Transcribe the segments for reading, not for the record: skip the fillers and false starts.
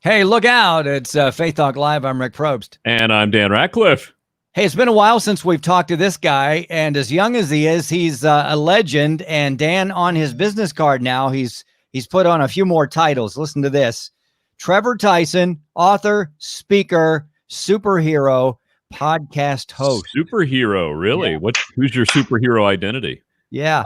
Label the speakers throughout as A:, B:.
A: Hey, look out. It's Faith Talk Live. I'm Rick Probst.
B: And I'm Dan Ratcliffe.
A: Hey, it's been a while since we've talked to this guy. And as young as he is, he's a legend. And Dan, on his business card now, he's put on a few more titles. Listen to this. Trevor Tyson, author, speaker, superhero, podcast host.
B: Superhero, really?
A: Yeah.
B: Who's your superhero identity?
A: Yeah.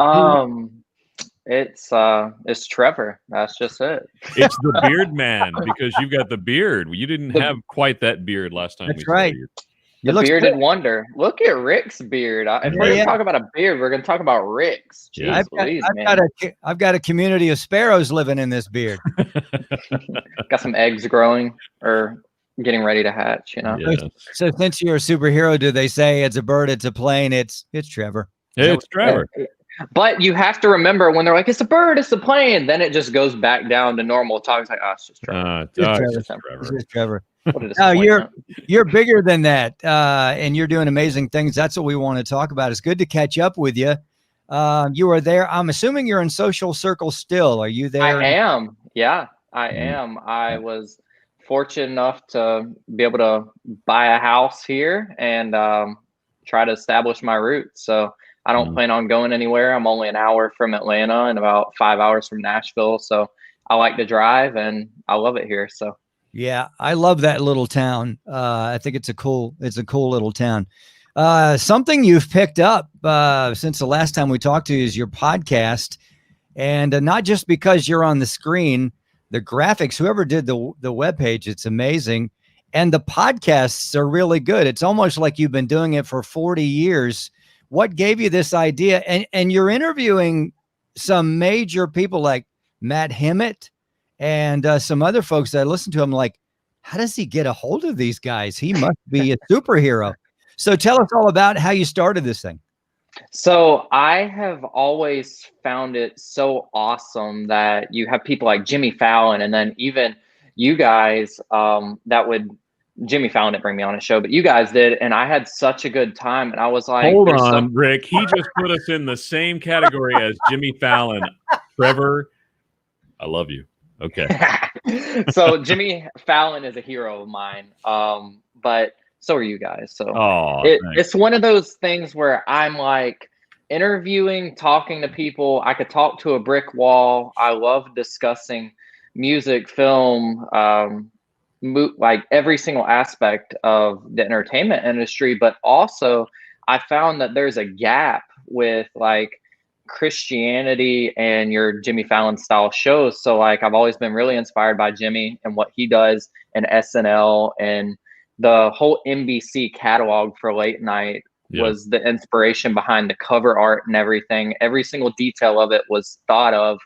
C: It's Trevor. That's just it.
B: It's the beard man, because you've got the beard. You didn't have quite that beard last time.
A: That's right.
C: The bearded wonder. Look at Rick's beard. If we're going to talk about a beard, we're going to talk about Rick's. Jeez,
A: I've got a community of sparrows living in this beard.
C: Got some eggs growing or getting ready to hatch, you know.
B: Yeah.
A: So since you're a superhero, do they say it's a bird, it's a plane, it's Trevor?
B: It's Trevor.
C: But you have to remember when they're like, it's a bird, it's a plane, then it just goes back down to normal talk. It's like, oh, it's just Trevor.
A: It's just Trevor. No, you're bigger than that, and you're doing amazing things. That's what we want to talk about. It's good to catch up with you. You were there. I'm assuming you're in social circles still. Are you there?
C: I am. Yeah, I am. I was fortunate enough to be able to buy a house here and try to establish my roots. So I don't plan on going anywhere. I'm only an hour from Atlanta and about 5 hours from Nashville. So I like to drive and I love it here. So.
A: Yeah, I love that little town. I think it's a cool little town. Something you've picked up since the last time we talked to you is your podcast, and not just because you're on the screen, the graphics. Whoever did the webpage, it's amazing, and the podcasts are really good. It's almost like you've been doing it for 40 years. What gave you this idea? And you're interviewing some major people like Matt Hemmett and some other folks that I listen to. I'm like, how does he get a hold of these guys? He must be a superhero. So tell us all about how you started this thing.
C: So I have always found it so awesome that you have people like Jimmy Fallon, and then even you guys Jimmy Fallon didn't bring me on a show, but you guys did, and I had such a good time. And I was like,
B: hold on, Rick. He just put us in the same category as Jimmy Fallon. Trevor, I love you. Okay.
C: So Jimmy Fallon is a hero of mine, but so are you guys. So it's one of those things where I'm like interviewing, talking to people. I could talk to a brick wall. I love discussing music, film, like every single aspect of the entertainment industry. But also I found that there's a gap with like Christianity and your Jimmy Fallon style shows. So like I've always been really inspired by Jimmy and what he does and SNL, and the whole NBC catalog for late night was the inspiration behind the cover art and everything. Every single detail of it was thought of.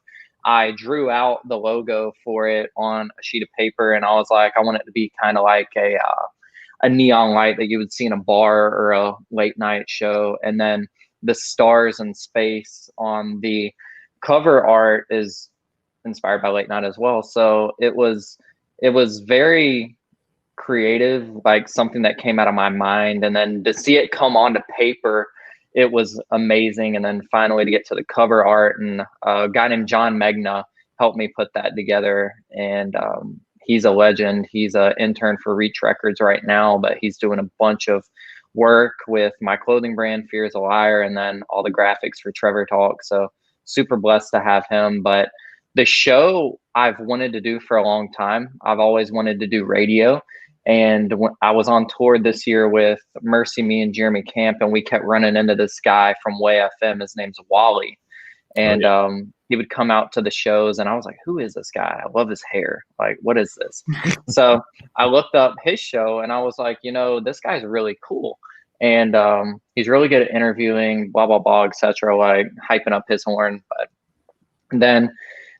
C: I drew out the logo for it on a sheet of paper, and I was like, I want it to be kind of like a neon light that you would see in a bar or a late night show. And then the stars and space on the cover art is inspired by late night as well. So it was very creative, like something that came out of my mind. And then to see it come onto paper, it was amazing. And then finally to get to the cover art, and a guy named John Megna helped me put that together. And he's a legend. He's an intern for Reach Records right now, but he's doing a bunch of work with my clothing brand, Fear is a Liar, and then all the graphics for Trevor Talk. So super blessed to have him. But the show I've wanted to do for a long time. I've always wanted to do radio. And when I was on tour this year with Mercy Me and Jeremy Camp, and we kept running into this guy from Way FM. His name's Wally. And he would come out to the shows, and I was like, who is this guy? I love his hair. Like, what is this? So I looked up his show, and I was like, this guy's really cool. And he's really good at interviewing, blah, blah, blah, etc., like hyping up his horn. But then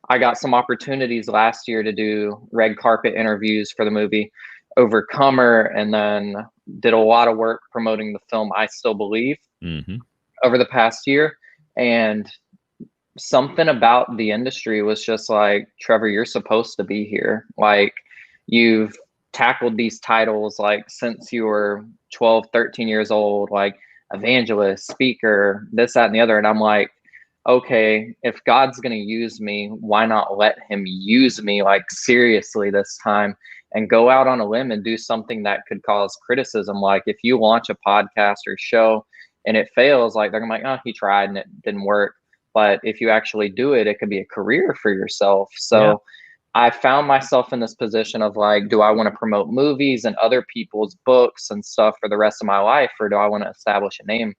C: I got some opportunities last year to do red carpet interviews for the movie Overcomer, and then did a lot of work promoting the film I Still Believe over the past year. And something about the industry was just like, Trevor, you're supposed to be here. Like, you've tackled these titles like since you were 12, 13 years old, like evangelist, speaker, this, that, and the other. And I'm like, okay, if God's going to use me, why not let him use me like seriously this time? and go out on a limb and do something that could cause criticism. Like if you launch a podcast or show and it fails, like they're gonna be like, oh, he tried and it didn't work. But if you actually do it, it could be a career for yourself. So I found myself in this position of like, do I want to promote movies and other people's books and stuff for the rest of my life? Or do I want to establish a name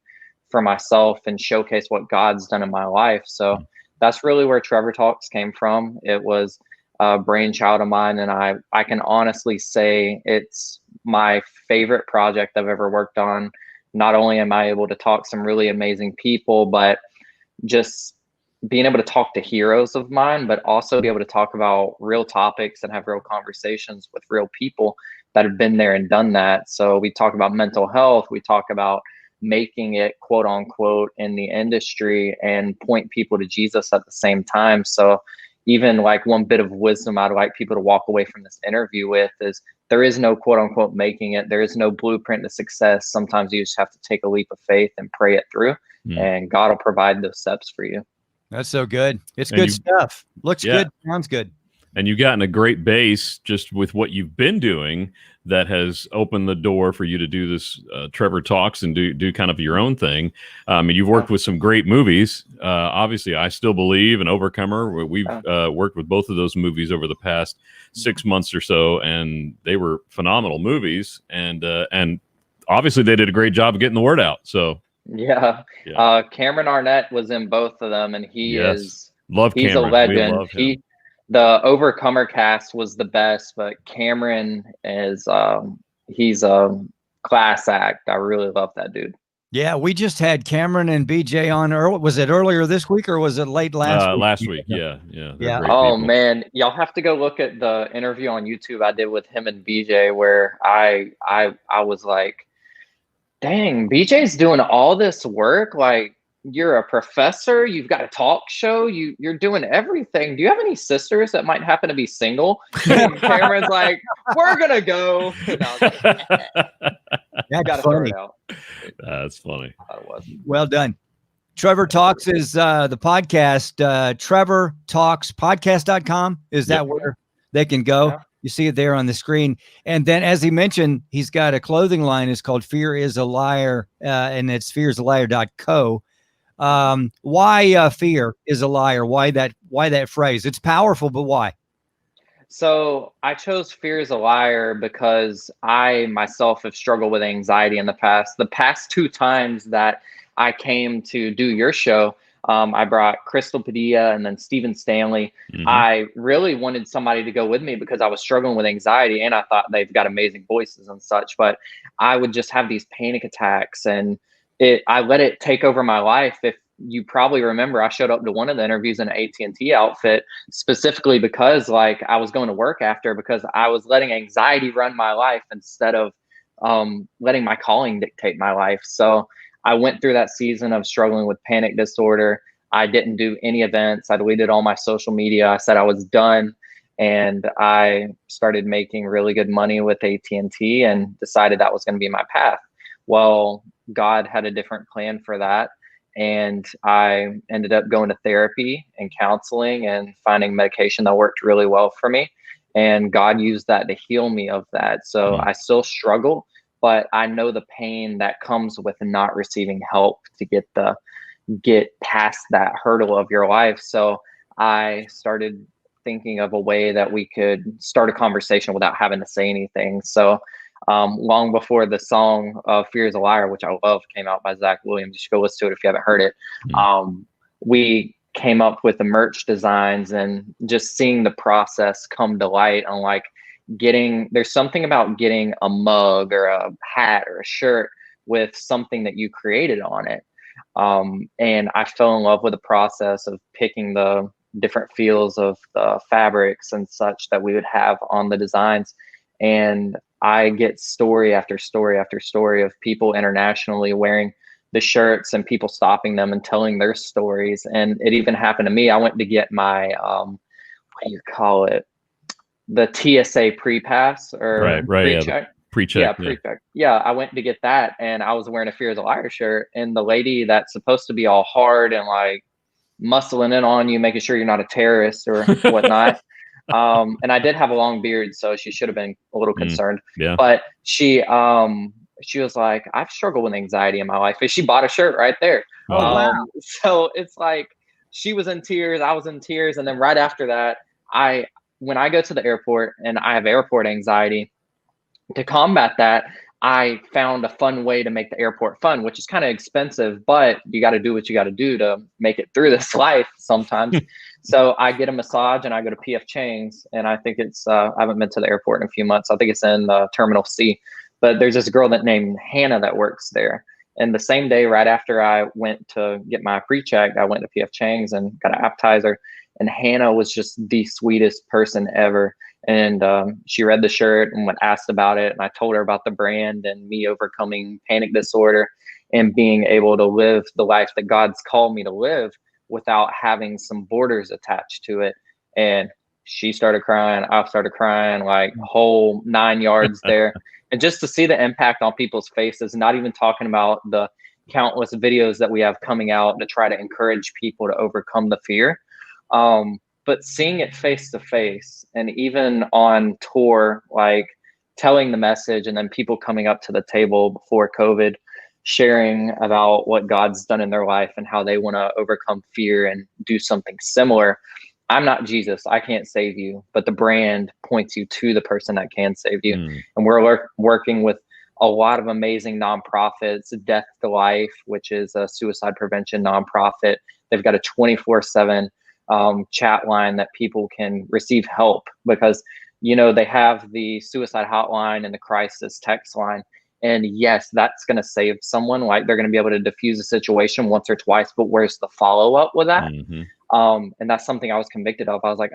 C: for myself and showcase what God's done in my life? So that's really where Trevor Talks came from. It was a brainchild of mine. And I can honestly say it's my favorite project I've ever worked on. Not only am I able to talk some really amazing people, but just being able to talk to heroes of mine, but also be able to talk about real topics and have real conversations with real people that have been there and done that. So we talk about mental health. We talk about making it, quote unquote, in the industry and point people to Jesus at the same time. So even like one bit of wisdom I'd like people to walk away from this interview with is there is no quote unquote making it. There is no blueprint to success. Sometimes you just have to take a leap of faith and pray it through, and God will provide those steps for you.
A: That's so good. It's good stuff. Looks good. Sounds good.
B: And you've gotten a great base just with what you've been doing that has opened the door for you to do this Trevor Talks and do kind of your own thing. And you've worked with some great movies. Obviously, I Still Believe and Overcomer. We've worked with both of those movies over the past 6 months or so, and they were phenomenal movies. And obviously, they did a great job of getting the word out. So
C: Cameron Arnett was in both of them, and he's
B: Cameron.
C: A legend. The Overcomer cast was the best, but Cameron is he's a class act. I really love that dude.
A: Yeah, we just had Cameron and BJ on. Was it earlier this week or was it late last week?
B: Last week, yeah.
C: Oh man, y'all have to go look at the interview on YouTube I did with him and BJ, where I was like, dang, BJ's doing all this work. Like, you're a professor, you've got a talk show, you're doing everything. Do you have any sisters that might happen to be single? And Cameron's like, we're gonna go.
A: That's funny.
B: That's funny.
A: Well done. Trevor Talks is the podcast. Trevor Talks podcast.com. Is that where they can go? Yeah. You see it there on the screen. And then, as he mentioned, he's got a clothing line. It's called Fear is a Liar, and it's fearisaliar.co. Why fear is a liar? Why that phrase? It's powerful, but why?
C: So I chose Fear is a Liar because I myself have struggled with anxiety in the past. The past 2 times that I came to do your show, I brought Crystal Padilla and then Stephen Stanley. I really wanted somebody to go with me because I was struggling with anxiety, and I thought they've got amazing voices and such, but I would just have these panic attacks, and I let it take over my life. If you probably remember, I showed up to one of the interviews in an AT&T outfit specifically because like I was going to work after, because I was letting anxiety run my life instead of letting my calling dictate my life. So I went through that season of struggling with panic disorder. I didn't do any events. I deleted all my social media. I said I was done. And I started making really good money with AT&T and decided that was going to be my path. Well, God had a different plan for that. And I ended up going to therapy and counseling and finding medication that worked really well for me. And God used that to heal me of that. So I still struggle, but I know the pain that comes with not receiving help to get past that hurdle of your life. So I started thinking of a way that we could start a conversation without having to say anything. So long before the song Fear is a Liar, which I love, came out by Zach Williams. You should go listen to it if you haven't heard it. We came up with the merch designs and just seeing the process come to light on like there's something about getting a mug or a hat or a shirt with something that you created on it. And I fell in love with the process of picking the different feels of the fabrics and such that we would have on the designs. And I get story after story after story of people internationally wearing the shirts and people stopping them and telling their stories. And it even happened to me. I went to get my, what do you call it? The TSA pre-pass or pre-check.
B: Pre-check.
C: Yeah, pre-check. Yeah, I went to get that and I was wearing a Fear is a Liar shirt. And the lady that's supposed to be all hard and like muscling in on you, making sure you're not a terrorist or whatnot, And I did have a long beard, so she should have been a little concerned.
B: Yeah.
C: But she was like, I've struggled with anxiety in my life. And she bought a shirt right there.
A: Wow.
C: So it's like she was in tears, I was in tears. And then right after that, when I go to the airport and I have airport anxiety, to combat that, I found a fun way to make the airport fun, which is kind of expensive, but you got to do what you got to do to make it through this life sometimes. So I get a massage and I go to PF Chang's, and I think it's, I haven't been to the airport in a few months. I think it's in Terminal C, but there's this girl named Hannah that works there. And the same day, right after I went to get my pre-check, I went to PF Chang's and got an appetizer. And Hannah was just the sweetest person ever. And she read the shirt and asked about it. And I told her about the brand and me overcoming panic disorder and being able to live the life that God's called me to live without having some borders attached to it. And she started crying. I started crying, like whole 9 yards there. And just to see the impact on people's faces, not even talking about the countless videos that we have coming out to try to encourage people to overcome the fear. But seeing it face to face, and even on tour, like telling the message, and then people coming up to the table before COVID, sharing about what God's done in their life and how they want to overcome fear and do something similar. I'm not Jesus. I can't save you, but the brand points you to the person that can save you. And we're working with a lot of amazing nonprofits. Death to Life, which is a suicide prevention nonprofit. They've got a 24/7 chat line that people can receive help, because they have the suicide hotline and the crisis text line, and yes, that's going to save someone. Like, they're going to be able to diffuse a situation once or twice, but where's the follow-up with that? And that's something I was convicted of. I was like,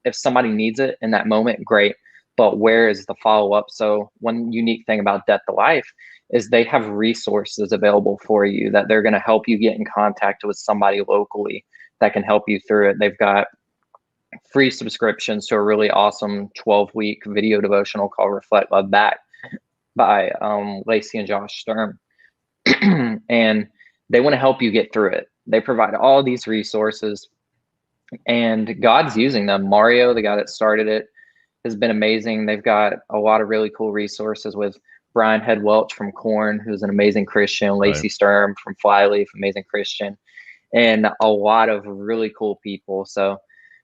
C: if somebody needs it in that moment, great, but where is the follow-up? So one unique thing about Death to Life is they have resources available for you that they're going to help you get in contact with somebody locally that can help you through it. They've got free subscriptions to a really awesome 12-week video devotional called Reflect, Love, Back by Lacey and Josh Sturm. And they want to help you get through it. They provide all these resources, and God's using them. Mario, the guy that started it, has been amazing. They've got a lot of really cool resources with Brian Head Welch from Korn, who's an amazing Christian, Lacey Sturm from Flyleaf, amazing Christian, and a lot of really cool people. So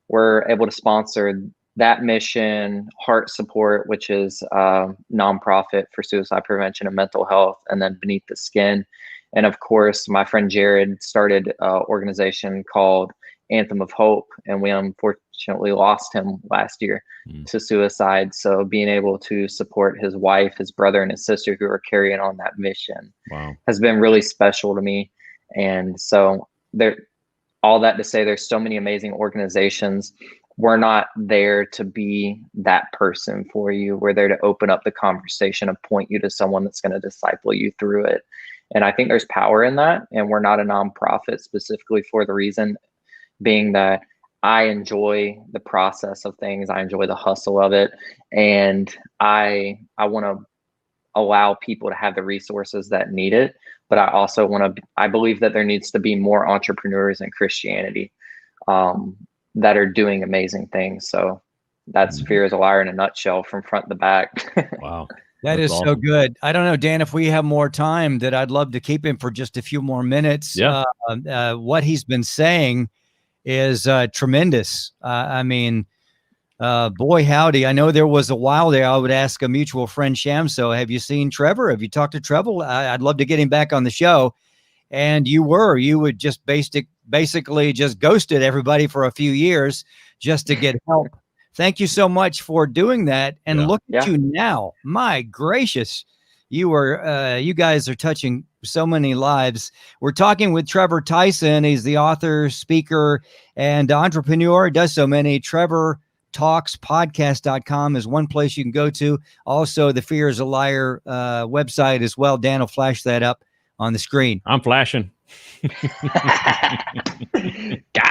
C: we're able to sponsor that mission, Heart Support, which is a nonprofit for suicide prevention and mental health, and then Beneath the Skin. And of course, my friend Jared started an organization called Anthem of Hope, and we unfortunately lost him last year to suicide. So being able to support his wife, his brother, and his sister who are carrying on that mission has been really special to me. And so all that to say, there's so many amazing organizations. We're not there to be that person for you. We're there to open up the conversation and point you to someone that's going to disciple you through it. And I think there's power in that. And we're not a nonprofit specifically for the reason being that I enjoy the process of things. I enjoy the hustle of it. And I want to allow people to have the resources that need it. But I also I believe that there needs to be more entrepreneurs in Christianity that are doing amazing things. So that's Fear is a Liar in a nutshell from front to back.
B: Wow.
A: That is awesome. So good. I don't know, Dan, if we have more time, that I'd love to keep him for just a few more minutes.
B: Yeah.
A: What he's been saying is tremendous. I mean, boy, howdy. I know there was a while there I would ask a mutual friend, Shamso, have you seen Trevor? Have you talked to Trevor? I'd love to get him back on the show. And you would just basically just ghosted everybody for a few years just to get help. Thank you so much for doing that. And look at you now. My gracious, you guys are touching so many lives. We're talking with Trevor Tyson. He's the author, speaker, and entrepreneur. Does so many. Trevor Talks podcast.com is one place you can go to. Also, the Fear is a Liar website as well. Dan will flash that up on the screen.
B: I'm flashing.
C: Got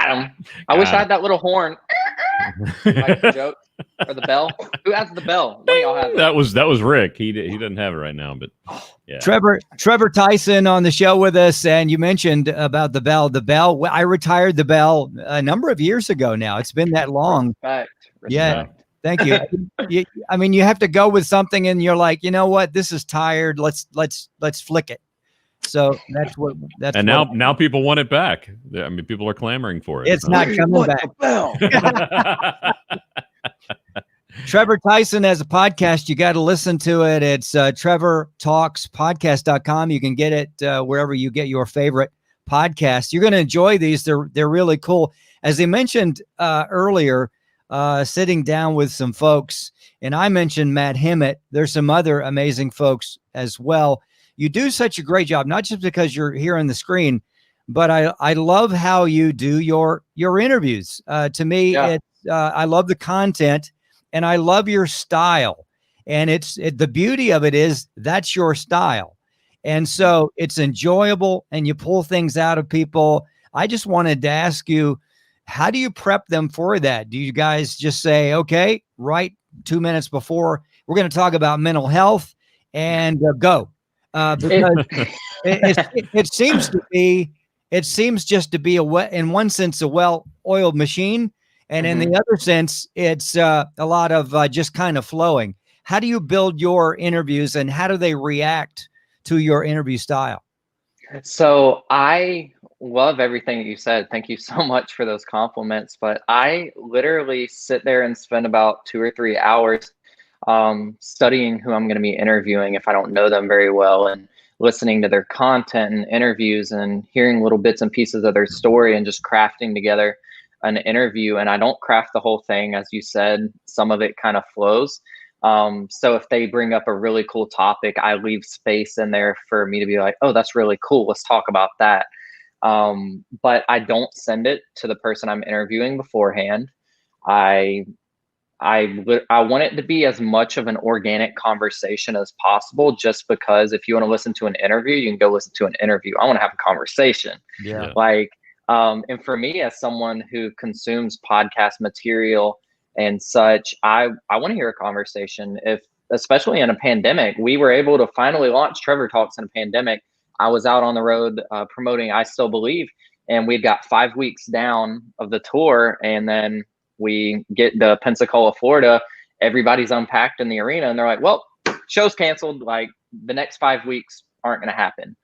C: him. I wish I had that little horn. Like the joke. Or the bell? Who has the bell? One of y'all has
B: it. That was Rick. He doesn't have it right now, but yeah.
A: Trevor Tyson on the show with us, and you mentioned about the bell. The bell. I retired the bell a number of years ago now. It's been that long.
C: Respect.
A: Yeah. Thank you. I mean, you have to go with something, and you're like, you know what? This is tired. Let's flick it. So that's.
B: And now people want it back. I mean, people are clamoring for it.
A: It's not coming back. Trevor Tyson has a podcast. You got to listen to it. It's TrevorTalksPodcast.com. You can get it wherever you get your favorite podcast. You're going to enjoy these. They're really cool. As I mentioned earlier, sitting down with some folks, and I mentioned Matt Hemmett. There's some other amazing folks as well. You do such a great job, not just because you're here on the screen, but I love how you do your interviews. To me, I love the content. And I love your style. And the beauty of it is that's your style. And so it's enjoyable and you pull things out of people. I just wanted to ask you, how do you prep them for that? Do you guys just say, okay, right 2 minutes before we're going to talk about mental health and go? Because it seems just to be in one sense, a well-oiled machine. And in the other sense, it's a lot of just kind of flowing. How do you build your interviews and how do they react to your interview style?
C: So I love everything that you said. Thank you so much for those compliments. But I literally sit there and spend about 2 or 3 hours studying who I'm going to be interviewing if I don't know them very well, and listening to their content and interviews and hearing little bits and pieces of their story and just crafting together an interview. And I don't craft the whole thing. As you said, some of it kind of flows. So if they bring up a really cool topic, I leave space in there for me to be like, oh, that's really cool. Let's talk about that. But I don't send it to the person I'm interviewing beforehand. I want it to be as much of an organic conversation as possible, just because if you want to listen to an interview, you can go listen to an interview. I want to have a conversation.
B: Yeah.
C: And for me, as someone who consumes podcast material and such, I want to hear a conversation. Especially in a pandemic, we were able to finally launch Trevor Talks in a pandemic. I was out on the road promoting I Still Believe, and we'd got 5 weeks down of the tour, and then we get to Pensacola, Florida. Everybody's unpacked in the arena, and they're like, well, show's canceled. Like, the next 5 weeks aren't going to happen.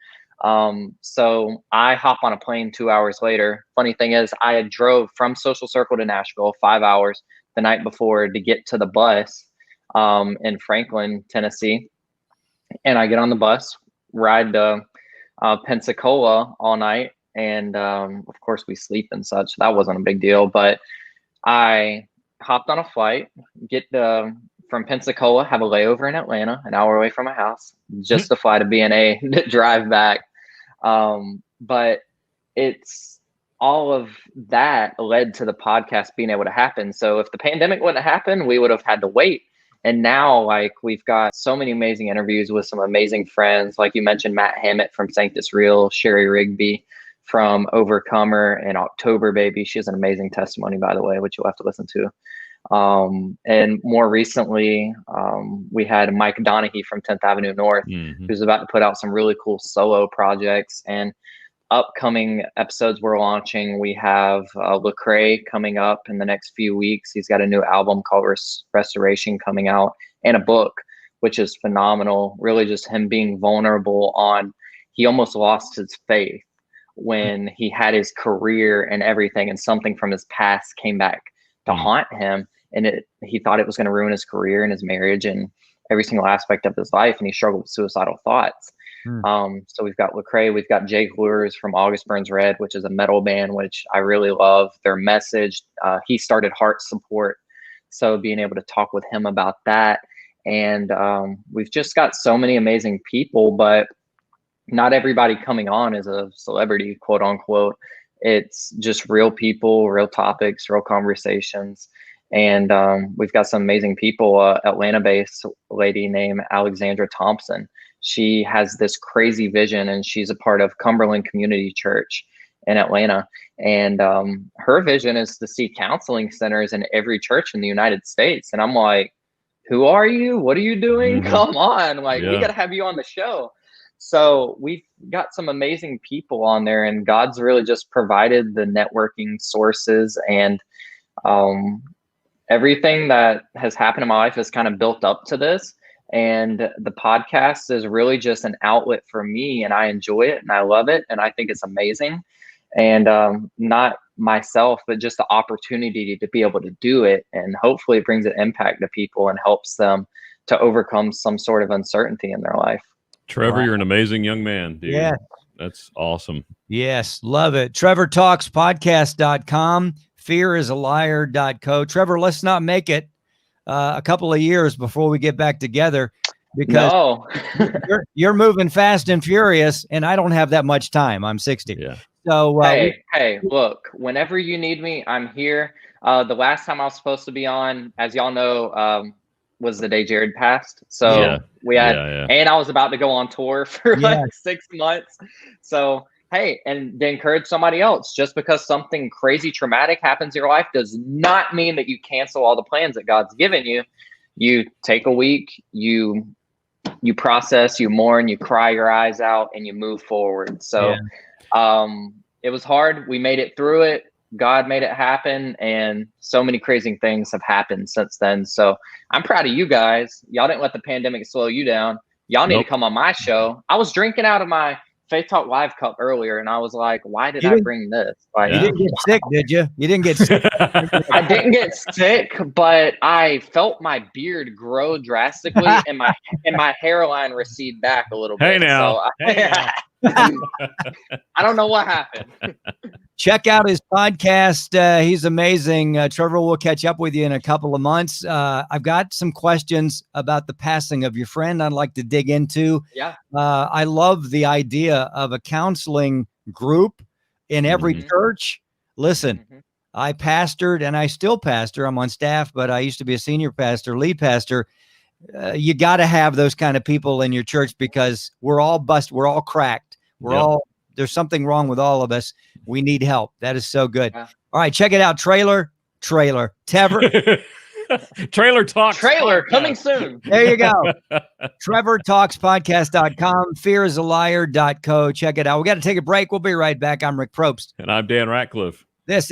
C: So I hop on a plane 2 hours later. Funny thing is, I had drove from Social Circle to Nashville 5 hours the night before to get to the bus in Franklin, Tennessee. And I get on the bus, ride to Pensacola all night. And of course, we sleep and such. That wasn't a big deal. But I hopped on a flight, get from Pensacola, have a layover in Atlanta, an hour away from my house, just to fly to B&A to drive back. But it's all of that led to the podcast being able to happen. So if the pandemic wouldn't happen, we would have had to wait. And now, we've got so many amazing interviews with some amazing friends. Like you mentioned, Matt Hemmett from Sanctus Real, Sherry Rigby from Overcomer, and October Baby. She has an amazing testimony, by the way, which you'll have to listen to. And more recently, we had Mike Donaghy from 10th Avenue North, who's about to put out some really cool solo projects. And upcoming episodes we're launching, we have Lecrae coming up in the next few weeks. He's got a new album called Restoration coming out, and a book, which is phenomenal. Really just him being vulnerable he almost lost his faith when he had his career and everything, and something from his past came back to haunt him. And he thought it was going to ruin his career and his marriage and every single aspect of his life. And he struggled with suicidal thoughts. So we've got Lecrae, we've got Jake Lures from August Burns Red, which is a metal band, which I really love their message. He started Heart Support. So being able to talk with him about that. And we've just got so many amazing people, but not everybody coming on is a celebrity, quote unquote. It's just real people, real topics, real conversations. And we've got some amazing people. Atlanta-based lady named Alexandra Thompson. She has this crazy vision, and she's a part of Cumberland Community Church in Atlanta. And her vision is to see counseling centers in every church in the United States. And I'm like, who are you? What are you doing?
B: Mhm.
C: Come on. Like, we
B: Yeah.
C: got to have you on the show. So we've got some amazing people on there, and God's really just provided the networking sources, and everything that has happened in my life is kind of built up to this. And the podcast is really just an outlet for me, and I enjoy it and I love it. And I think it's amazing. And not myself, but just the opportunity to be able to do it. And hopefully it brings an impact to people and helps them to overcome some sort of uncertainty in their life.
B: Trevor, you're an amazing young man, dude.
A: Yeah.
B: That's awesome.
A: Yes, love it. TrevorTalksPodcast.com, fearisaliar.co. Trevor, let's not make it a couple of years before we get back together, because you're moving fast and furious, and I don't have that much time. I'm 60.
B: Yeah.
A: So
C: hey, look, whenever you need me, I'm here. The last time I was supposed to be on, as y'all know, was the day Jared passed. So we had, and I was about to go on tour for like 6 months. So, hey, and to encourage somebody else, just because something crazy traumatic happens in your life does not mean that you cancel all the plans that God's given you. You take a week, you process, you mourn, you cry your eyes out, and you move forward. So it was hard. We made it through it. God made it happen, and so many crazy things have happened since then. So I'm proud of you guys. Y'all didn't let the pandemic slow you down. Y'all need to come on my show. I was drinking out of my Faith Talk Live cup earlier, and I was like, why did I bring this? Like,
A: you didn't get sick, did you? You didn't get sick.
C: I didn't get sick, but I felt my beard grow drastically and my hairline recede back a little bit.
B: Hey now.
C: So I don't know what happened.
A: Check out his podcast. He's amazing. Trevor, we'll catch up with you in a couple of months. I've got some questions about the passing of your friend I'd like to dig into.
C: Yeah.
A: I love the idea of a counseling group in every church. Listen, I pastored and I still pastor. I'm on staff, but I used to be a senior pastor, lead pastor. You got to have those kind of people in your church, because we're all busted. We're all cracked. There's something wrong with all of us. We need help. That is so good. Yeah. All right, check it out. Trailer, Trevor.
B: Trailer Talks.
C: Trailer coming soon.
A: There you go. TrevorTalksPodcast.com, fearisaliar.co. Check it out. We got to take a break. We'll be right back. I'm Rick Probst.
B: And I'm Dan Ratcliffe.
A: This is